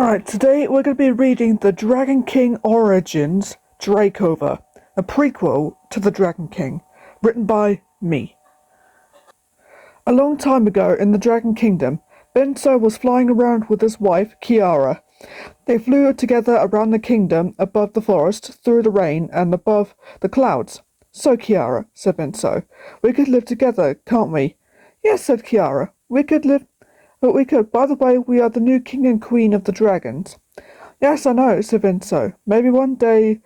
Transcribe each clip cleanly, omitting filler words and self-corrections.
Alright, today we're going to be reading The Dragon King Origins, Dracolva, a prequel to The Dragon King, written by me. A long time ago in the Dragon Kingdom, Benso was flying around with his wife, Kiara. They flew together around the kingdom, above the forest, through the rain, and above the clouds. "So, Kiara," said Benso, "we could live together, can't we?" "Yes," said Kiara, "we could live. But we could. By the way, we are the new king and queen of the dragons." "Yes, I know," said Vinso. "Maybe one day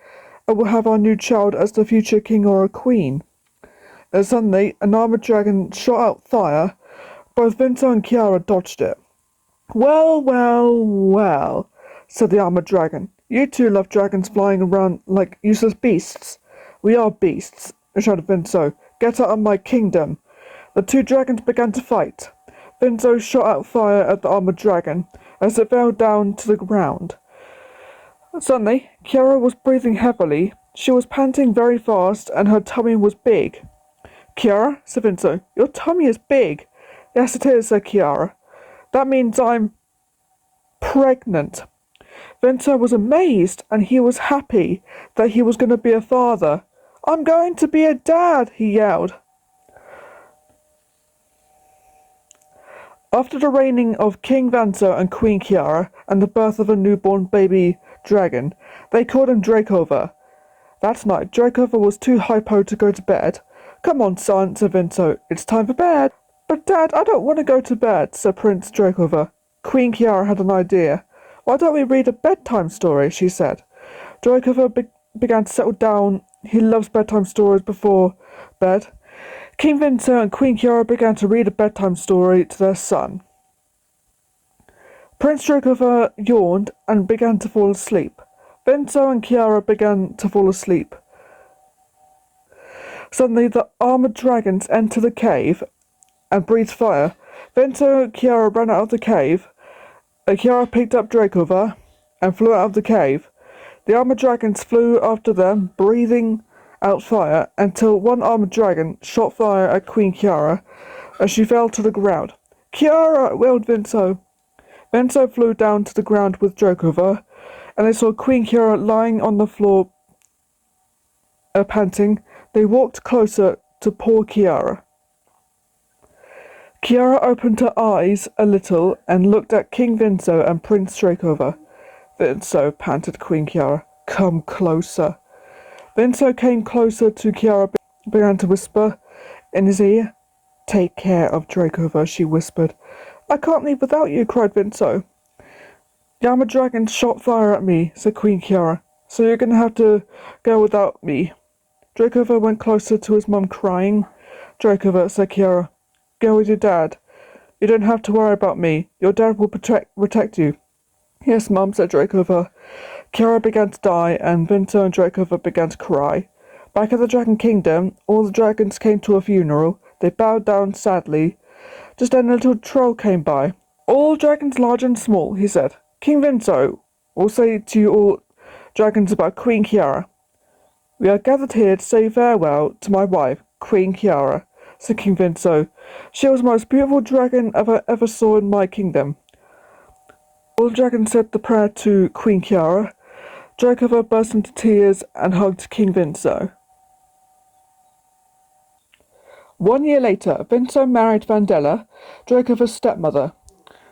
we'll have our new child as the future king or a queen." And suddenly, an armored dragon shot out fire. Both Vinso and Kiara dodged it. "Well, well, well," said the armored dragon. "You two love dragons flying around like useless beasts." "We are beasts," shouted Vinso. "Get out of my kingdom." The two dragons began to fight. Vinso shot out fire at the armored dragon as it fell down to the ground. Suddenly, Kiara was breathing heavily. She was panting very fast and her tummy was big. "Kiara," said Vinso, "your tummy is big." "Yes, it is," said Kiara. "That means I'm pregnant." Vinso was amazed and he was happy that he was going to be a father. "I'm going to be a dad," he yelled. After the reigning of King Vanso and Queen Kiara and the birth of a newborn baby dragon, they called him Dracolva. That night, Dracolva was too hypo to go to bed. "Come on, son," said Vinso, "it's time for bed." "But Dad, I don't want to go to bed," said Prince Dracolva. Queen Kiara had an idea. "Why don't we read a bedtime story?" she said. Dracolva began to settle down. He loves bedtime stories before bed. King Vinso and Queen Kiara began to read a bedtime story to their son. Prince Dracolva yawned and began to fall asleep. Vinso and Kiara began to fall asleep. Suddenly, the armored dragons entered the cave and breathed fire. Vinso and Kiara ran out of the cave. Kiara picked up Dracolva and flew out of the cave. The armored dragons flew after them, breathing out fire, until one armored dragon shot fire at Queen Kiara as she fell to the ground. "Kiara!" wailed Vinso. Vinso flew down to the ground with Dracolva, and they saw Queen Kiara lying on the floor, panting. They walked closer to poor Kiara. Kiara opened her eyes a little and looked at King Vinso and Prince Dracolva. "Vinso," panted Queen Kiara, "come closer." Vinso came closer to Kiara, began to whisper in his ear. "Take care of Dracolva," she whispered. "I can't leave without you," cried Vinso. "The armored dragon shot fire at me," said Queen Kiara, "so you're going to have to go without me." Dracolva went closer to his mum, crying. "Dracolva," said Kiara, "go with your dad. You don't have to worry about me. Your dad will protect you." "Yes, Mum," said Dracolva. Kiara began to die, and Vinso and Dracolva began to cry. Back at the Dragon Kingdom, all the dragons came to a funeral. They bowed down sadly. Just then a little troll came by. "All dragons large and small," he said. "King Vinso will say to you all dragons about Queen Kiara." "We are gathered here to say farewell to my wife, Queen Kiara," said King Vinso. "She was the most beautiful dragon I ever saw in my kingdom." All the dragons said the prayer to Queen Kiara. Dracolva burst into tears and hugged King Vinso. 1 year later, Vinso married Vandella, Dracolva's stepmother.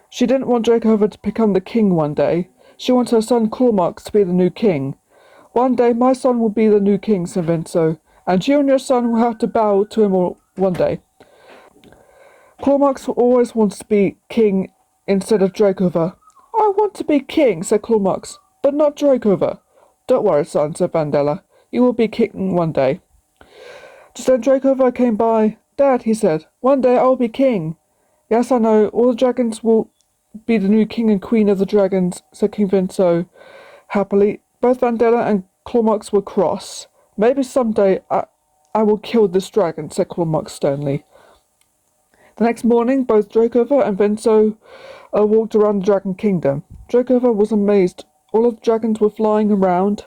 She didn't want Dracolva to become the king one day. She wanted her son Cormac to be the new king. "One day my son will be the new king," said Vinso, "and you and your son will have to bow to him all one day." Cormac always wants to be king instead of Dracolva. "I want to be king," said Cormac, "but not Dracolva." "Don't worry, son," said Vandella. "You will be king one day." Just then Dracolva came by. "Dad," he said, "one day I will be king." "Yes, I know. All the dragons will be the new king and queen of the dragons," said King Vinso happily. Both Vandella and Cormac were cross. "Maybe someday I will kill this dragon," said Cormac sternly. The next morning, both Dracolva and Vinso walked around the Dragon Kingdom. Dracolva was amazed. All of the dragons were flying around.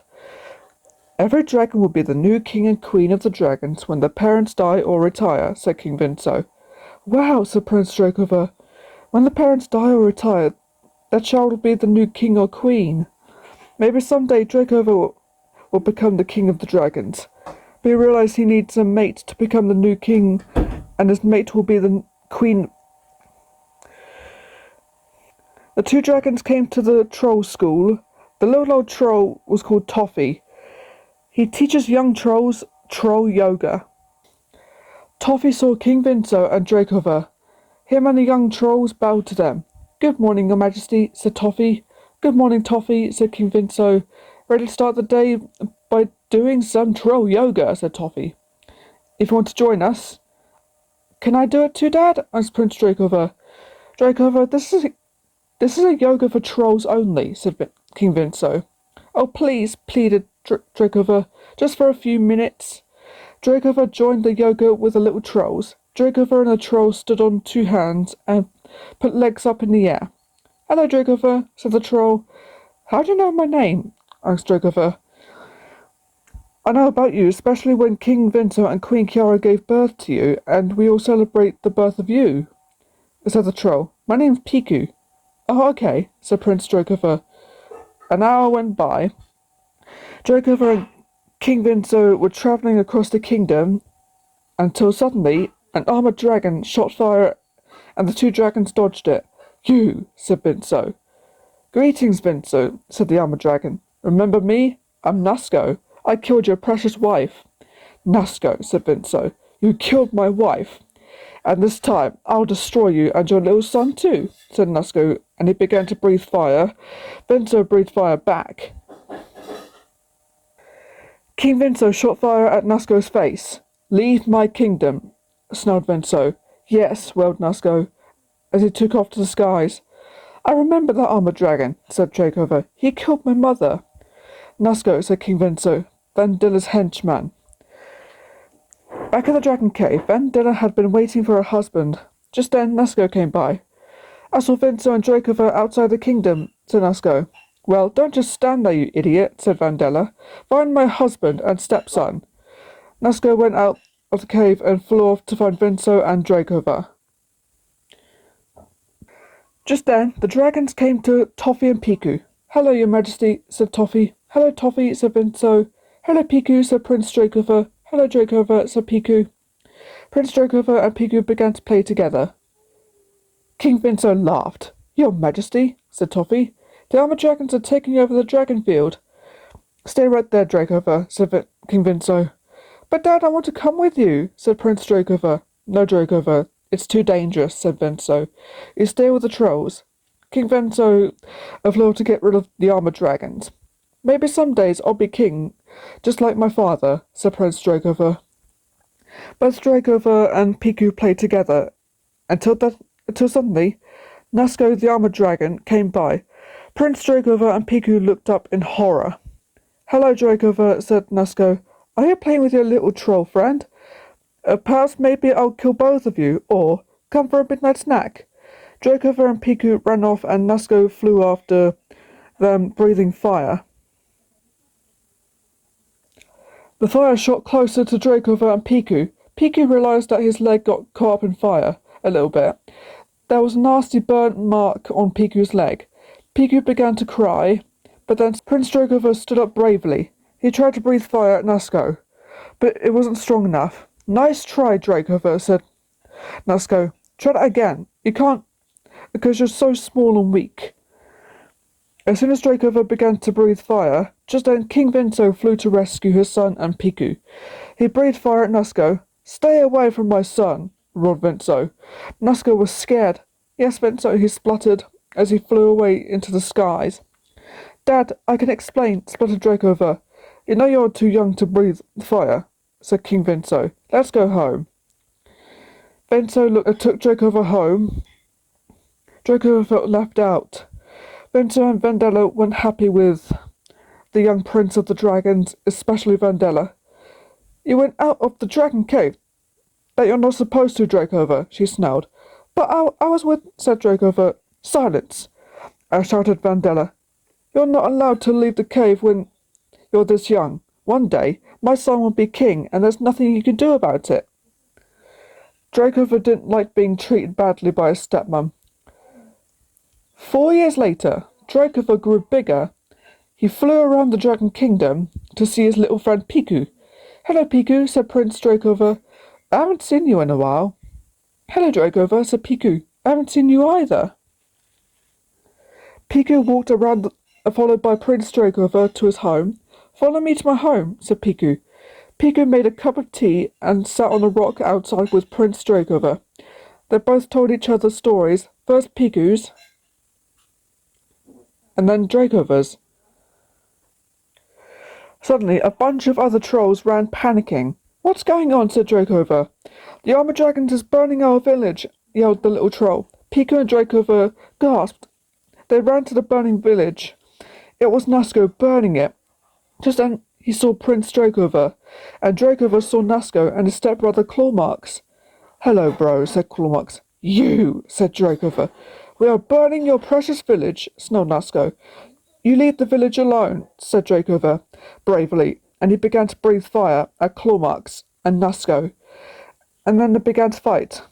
"Every dragon will be the new king and queen of the dragons when their parents die or retire," said King Vinso. "Wow," said Prince Dracolva. "When the parents die or retire, That child will be the new king or queen. Maybe someday Dracolva will become the king of the dragons. But he realized he needs a mate to become the new king, and his mate will be the queen. The two dragons came to the troll school. The little old troll was called Toffee. He teaches young trolls troll yoga. Toffee saw King Vinso and Dracolva. Him and the young trolls bowed to them. "Good morning, Your Majesty," said Toffee. "Good morning, Toffee," said King Vinso. "Ready to start the day by doing some troll yoga," said Toffee. "If you want to join us." "Can I do it too, Dad?" asked Prince Dracolva. "Dracolva, this is a yoga for trolls only," said King Vinso. "Oh, please," pleaded Dracolva, "just for a few minutes." Dracolva joined the yoga with the little trolls. Dracolva and the trolls stood on two hands and put legs up in the air. "Hello, Dracolva," said the troll. "How do you know my name?" asked Dracolva. "I know about you, especially when King Vinso and Queen Kiara gave birth to you, and we all celebrate the birth of you," said the troll. "My name's Piku." "Oh, okay," said Prince Dracolva. An hour went by. Dracolva and King Vinso were travelling across the kingdom until suddenly an armoured dragon shot fire and the two dragons dodged it. "You," said Vinso. "Greetings, Vinso," said the armoured dragon. "Remember me? I'm Nasco. I killed your precious wife." "Nasco," said Vinso, "you killed my wife. And this time I'll destroy you and your little son too," said Nasco, and he began to breathe fire. Vinso breathed fire back. King Vinso shot fire at Nasco's face. "Leave my kingdom," snarled Vinso. "Yes," wailed Nasco, as he took off to the skies. "I remember that armoured dragon," said Dracolva. "He killed my mother." "Nasco," said King Vinso, Vandilla's henchman. Back at the dragon cave, Vandilla had been waiting for her husband. Just then, Nasco came by. "I saw Vinso and Dracolva outside the kingdom," said Nasco. "Well, don't just stand there, you idiot," said Vandilla. "Find my husband and stepson." Nasco went out of the cave and flew off to find Vinso and Dracolva. Just then, the dragons came to Toffee and Piku. "Hello, Your Majesty," said Toffee. "Hello, Toffee," said Vinso. "Hello, Piku," said Prince Dracolva. "Hello, Dracolva," said Piku. Prince Dracolva and Piku began to play together. King Vinso laughed. "Your Majesty," said Toffee, "the armoured dragons are taking over the dragon field." "Stay right there, Dracolva," said King Vinso. "But Dad, I want to come with you," said Prince Dracolva. "No, Dracolva, it's too dangerous," said Vinso. "You stay with the trolls." King Vinso flew to get rid of the armoured dragons. "Maybe some days I'll be king, just like my father," said Prince Dracolva. Both Dracolva and Piku played together until suddenly Nasco the armoured dragon came by. Prince Dracolva and Piku looked up in horror. "Hello, Dracolva," said Nasco. "Are you playing with your little troll friend? Perhaps maybe I'll kill both of you, or come for a midnight snack." Dracolva and Piku ran off and Nasco flew after them, breathing fire. The fire shot closer to Dracolva and Piku. Piku realised that his leg got caught up in fire a little bit. There was a nasty burnt mark on Piku's leg. Piku began to cry, but then Prince Dracolva stood up bravely. He tried to breathe fire at Nasco, but it wasn't strong enough. "Nice try, Dracolva," said Nasco. "Try that again. You can't, because you're so small and weak." As soon as Dracolva began to breathe fire, just then King Vinso flew to rescue his son and Piku. He breathed fire at Nasco. "Stay away from my son," roared Vinso. Nasco was scared. "Yes, Vinso," he spluttered as he flew away into the skies. "Dad, I can explain," spluttered Dracolva. "You know you're too young to breathe fire," said King Vinso. "Let's go home." Vinso took Dracolva home. Dracolva felt left out. Vinso and Vandella weren't happy with the young prince of the dragons, especially Vandella. "You went out of the dragon cave. That you're not supposed to, Dracolva," she snarled. "But I was with," said Dracolva. "Silence!" shouted Vandella. "You're not allowed to leave the cave when you're this young. One day, my son will be king, and there's nothing you can do about it." Dracolva didn't like being treated badly by his stepmom. 4 years later, Dracolva grew bigger. He flew around the Dragon Kingdom to see his little friend Piku. Hello, Piku, said Prince Dracolva. I haven't seen you in a while. Hello, Dracolva, said Piku. I haven't seen you either. Piku walked around, followed by Prince Dracolva, to his home. Follow me to my home, said Piku. Piku made a cup of tea and sat on a rock outside with Prince Dracolva. They both told each other stories, first Piku's, and then Dracolva's. Suddenly, a bunch of other trolls ran panicking. What's going on? Said Dracolva. The armor dragon is burning our village, yelled the little troll. Piku and Dracolva gasped. They ran to the burning village. It was Nasco burning it. Just then he saw Prince Dracolva, and Dracolva saw Nasco and his stepbrother Clawmarks. Hello, bro, said Clawmarks. You, said Dracolva. We are burning your precious village, snarled Nasco. You leave the village alone, said Dracolva bravely, and he began to breathe fire at Clawmarks and Nasco, and then they began to fight.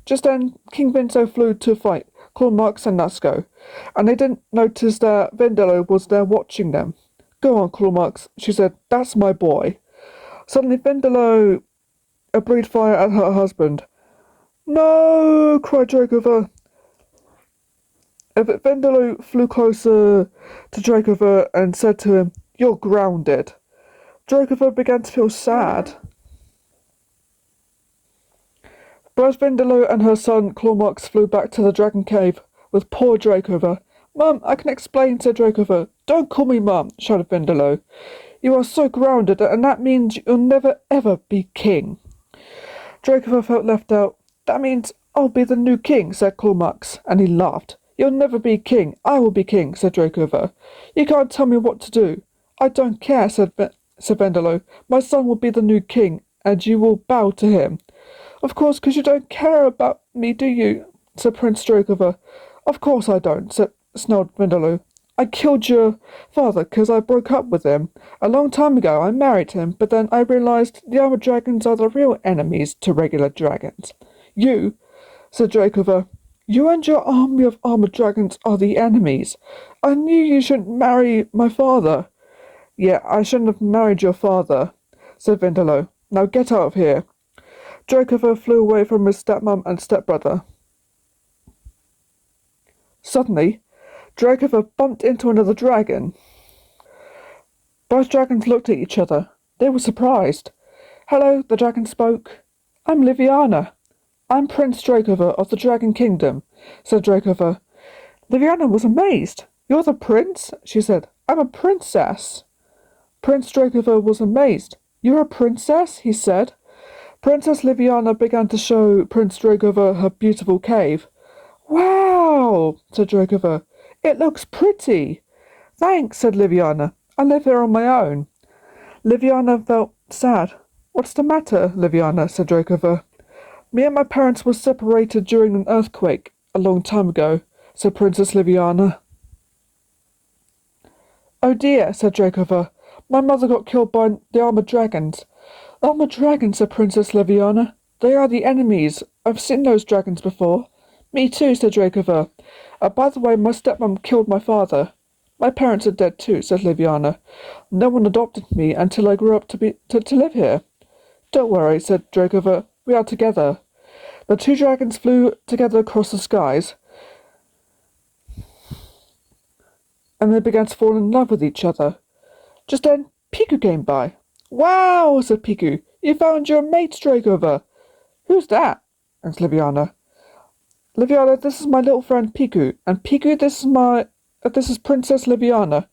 Just then, King Vinto flew to fight Clawmarks and Nasco, and they didn't notice that Vindelo was there watching them. Go on, Clawmarks, she said. That's my boy. Suddenly, Vindelo breathed fire at her husband. No, cried Dracolva. Vindelo flew closer to Dracolva and said to him, You're grounded. Dracolva began to feel sad. Both Vindelo and her son Clawmarks flew back to the dragon cave with poor Dracolva. Mum, I can explain, said Dracolva. Don't call me Mum, shouted Vindelo. You are so grounded, and that means you'll never ever be king. Dracolva felt left out. That means I'll be the new king, said Clawmarks, and he laughed. You'll never be king. I will be king, said Dracolva. You can't tell me what to do. I don't care, said Vindelo. My son will be the new king, and you will bow to him. Of course, because you don't care about me, do you? Said Prince Dracolva. Of course I don't, snarled Vindelo. I killed your father because I broke up with him. A long time ago I married him, but then I realized the armored dragons are the real enemies to regular dragons. You, said Dracolva. You and your army of armored dragons are the enemies. I knew you shouldn't marry my father. Yeah, I shouldn't have married your father, said Vindelo. Now get out of here. Dracolva flew away from his stepmom and stepbrother. Suddenly, Dracolva bumped into another dragon. Both dragons looked at each other. They were surprised. Hello, the dragon spoke. I'm Liviana. I'm Prince Dracolva of the Dragon Kingdom, said Dracolva. Liviana was amazed. You're the prince? She said. I'm a princess. Prince Dracolva was amazed. You're a princess? He said. Princess Liviana began to show Prince Dracolva her beautiful cave. Wow, said Dracolva. It looks pretty. Thanks, said Liviana. I live here on my own. Liviana felt sad. What's the matter, Liviana? Said Dracolva. Me and my parents were separated during an earthquake a long time ago, said Princess Liviana. Oh dear, said Dracolva. My mother got killed by the armored dragons. Armored dragons, said Princess Liviana. They are the enemies. I've seen those dragons before. Me too, said Dracolva. By the way, my stepmom killed my father. My parents are dead too, said Liviana. No one adopted me until I grew up to live here. Don't worry, said Dracolva. We are together. The two dragons flew together across the skies, and they began to fall in love with each other. Just then, Piku came by. Wow, said Piku. You found your mate, Dracolva. Who's that? asked Liviana. Liviana, this is my little friend Piku, and Piku, this is Princess Liviana.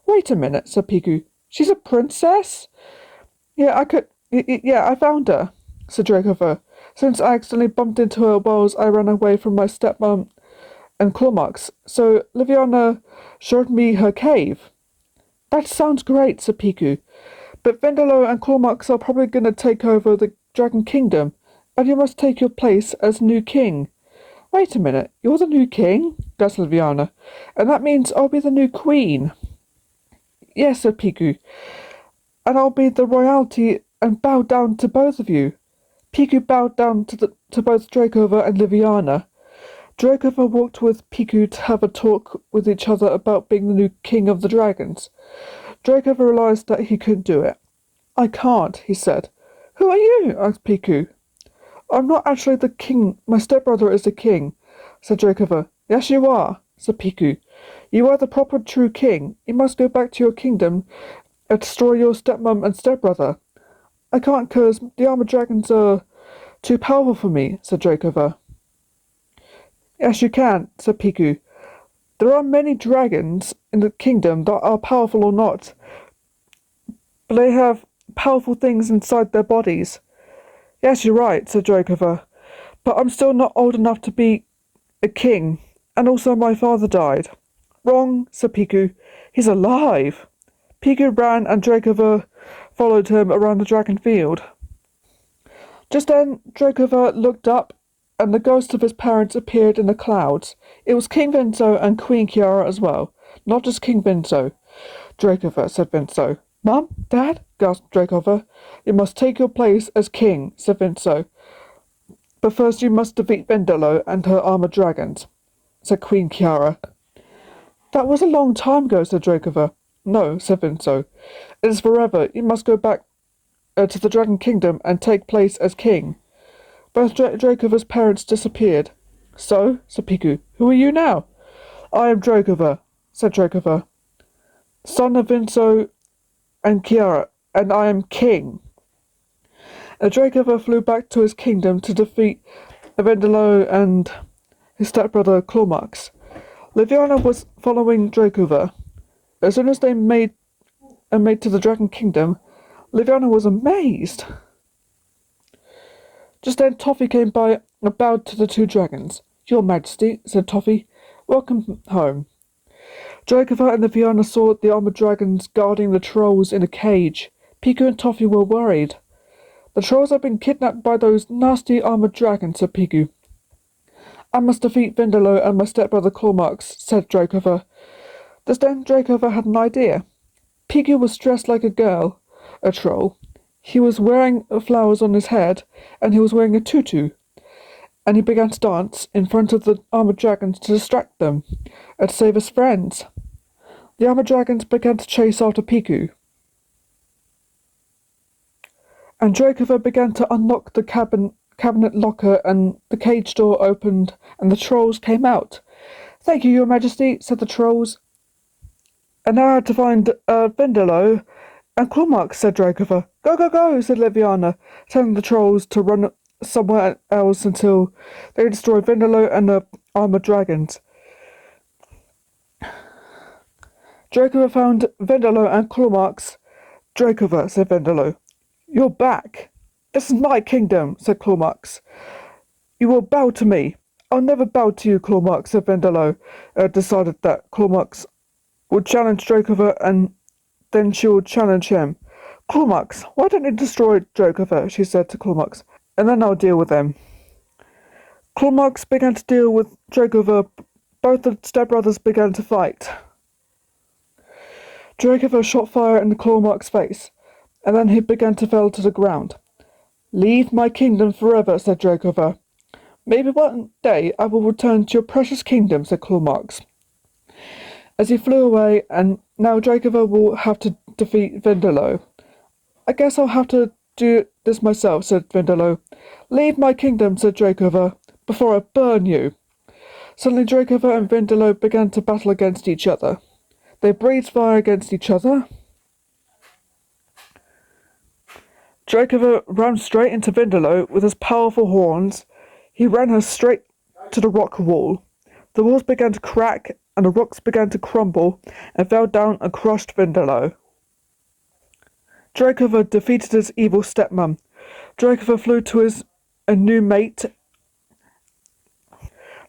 Wait a minute, said Piku. She's a princess? Yeah, I found her, said Dracolva. Since I accidentally bumped into her whilst I ran away from my stepmom and Clawmarks, so Liviana showed me her cave. That sounds great, said Piku. But Vindelo and Clawmarks are probably going to take over the Dragon Kingdom, and you must take your place as new king. Wait a minute, you're the new king? Gasped Liviana. And that means I'll be the new queen. Yes, said Piku. And I'll be the royalty and bow down to both of you. Piku bowed down to both Dracolva and Liviana. Dracolva walked with Piku to have a talk with each other about being the new king of the dragons. Dracolva realized that he couldn't do it. I can't, he said. Who are you? Asked Piku. I'm not actually the king. My stepbrother is the king, said Dracolva. Yes, you are, said Piku. You are the proper true king. You must go back to your kingdom and destroy your stepmom and stepbrother. I can't, 'cause the armored dragons are too powerful for me, said Dracolva. Yes, you can, said Piku. There are many dragons in the kingdom that are powerful or not, but they have powerful things inside their bodies. Yes, you're right, said Dracolva, but I'm still not old enough to be a king, and also my father died. Wrong, said Piku. He's alive. Piku ran and Dracolva followed him around the dragon field. Just then, Dracolva looked up and the ghosts of his parents appeared in the clouds. It was King Vinso and Queen Kiara as well. Not just King Vinso, Dracolva, said Vinso. Mum? Dad? Gasped Dracolva. You must take your place as king, said Vinso. But first you must defeat Vendalo and her armored dragons, said Queen Kiara. That was a long time ago, said Dracolva. No, said Vinso. It is forever. You must go back to the Dragon Kingdom and take place as king. Both Dracolva's parents disappeared. So, said Piku, who are you now? I am Dracolva, said Dracolva, son of Vinso and Kiara, and I am king. And Dracolva flew back to his kingdom to defeat Vendalo and his stepbrother Cormax. Liviana was following Dracolva. As soon as they made to the Dragon Kingdom, Liviana was amazed. Just then Toffee came by and bowed to the two dragons. Your Majesty, said Toffee, welcome home. Dracolva and Liviana saw the armored dragons guarding the trolls in a cage. Piku and Toffee were worried. The trolls have been kidnapped by those nasty armored dragons, said Piku. I must defeat Vendalo and my stepbrother Cormax, said Dracolva. Just then Dracolva had an idea. Piku was dressed like a troll. He was wearing flowers on his head, and he was wearing a tutu. And he began to dance in front of the armored dragons to distract them, and to save his friends. The armored dragons began to chase after Piku. And Dracolva began to unlock the cabinet locker, and the cage door opened, and the trolls came out. Thank you, Your Majesty, said the trolls. And now I had to find Vendalo and Cormax, said Dracolva. Go, go, go, said Liviana, telling the trolls to run somewhere else until they destroy Vendalo and the armored dragons. Dracolva found Vendalo and Cormax. Dracolva, said Vendalo. You're back. This is my kingdom, said Cormax. You will bow to me. I'll never bow to you, Cormax, said Vendalo. Decided that Cormax would challenge Dracolva and then she would challenge him. Cormax, why don't you destroy Dracolva, she said to Cormax, and then I'll deal with them. Cormax began to deal with Dracolva. Both the stepbrothers began to fight. Dracolva shot fire in Cormac's face, and then he began to fall to the ground. Leave my kingdom forever, said Dracolva. Maybe one day I will return to your precious kingdom, said Cormax. As he flew away, and now Dracolva will have to defeat Vendalo. I guess I'll have to do this myself, said Vendalo. Leave my kingdom, said Dracolva, before I burn you. Suddenly Dracolva and Vendalo began to battle against each other. They breathed fire against each other. Dracolva ran straight into Vendalo with his powerful horns. He ran her straight to the rock wall. The walls began to crack, and the rocks began to crumble and fell down and crushed Vendalo. Dracolva defeated his evil stepmom. Dracolva flew to a new mate.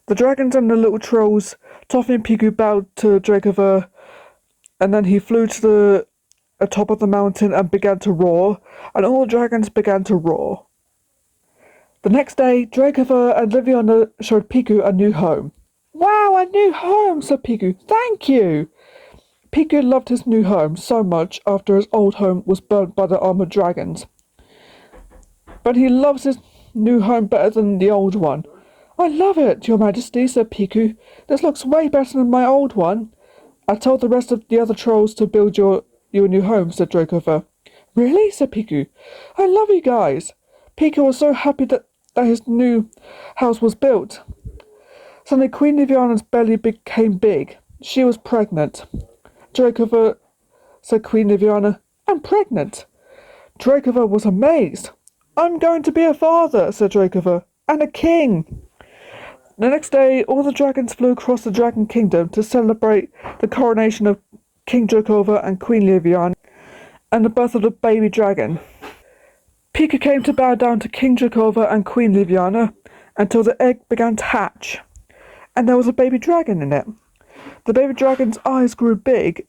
The dragons and the little trolls, Toffee and Piku, bowed to Dracolva, and then he flew to the top of the mountain and began to roar, and all the dragons began to roar. The next day, Dracolva and Liviana showed Piku a new home. Wow, a new home, said Piku. Thank you. Piku loved his new home so much after his old home was burnt by the armored dragons. But he loves his new home better than the old one. I love it, Your Majesty, said Piku. This looks way better than my old one. I told the rest of the other trolls to build you a new home, said Dracolva. Really? Said Piku. I love you guys. Piku was so happy that his new house was built. Suddenly Queen Liviana's belly became big. She was pregnant. Dracolva, said Queen Liviana, I'm pregnant. Dracolva was amazed. I'm going to be a father, said Dracolva, and a king. The next day, all the dragons flew across the Dragon Kingdom to celebrate the coronation of King Dracolva and Queen Liviana and the birth of the baby dragon. Piku came to bow down to King Dracolva and Queen Liviana until the egg began to hatch, and there was a baby dragon in it. The baby dragon's eyes grew big.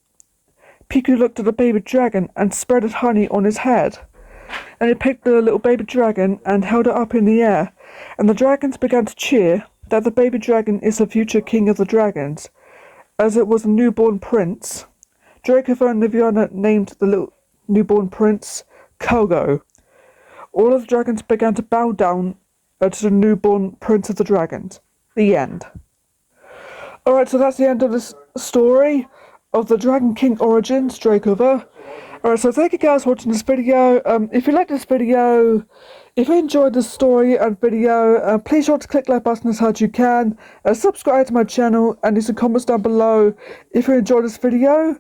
Piku looked at the baby dragon and spreaded honey on his head. And he picked the little baby dragon and held it up in the air, and the dragons began to cheer that the baby dragon is the future king of the dragons, as it was a newborn prince. Dracolva and Liviana named the little newborn prince Kogo. All of the dragons began to bow down to the newborn prince of the dragons. The end. Alright, so that's the end of this story of the Dragon King Origins, Dracolva. Alright, so thank you guys for watching this video. If you liked this video, if you enjoyed this story and video, please sure to click that button as hard as you can. Subscribe to my channel and leave some comments down below if you enjoyed this video.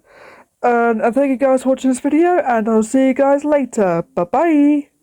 And thank you guys for watching this video, and I'll see you guys later. Bye bye.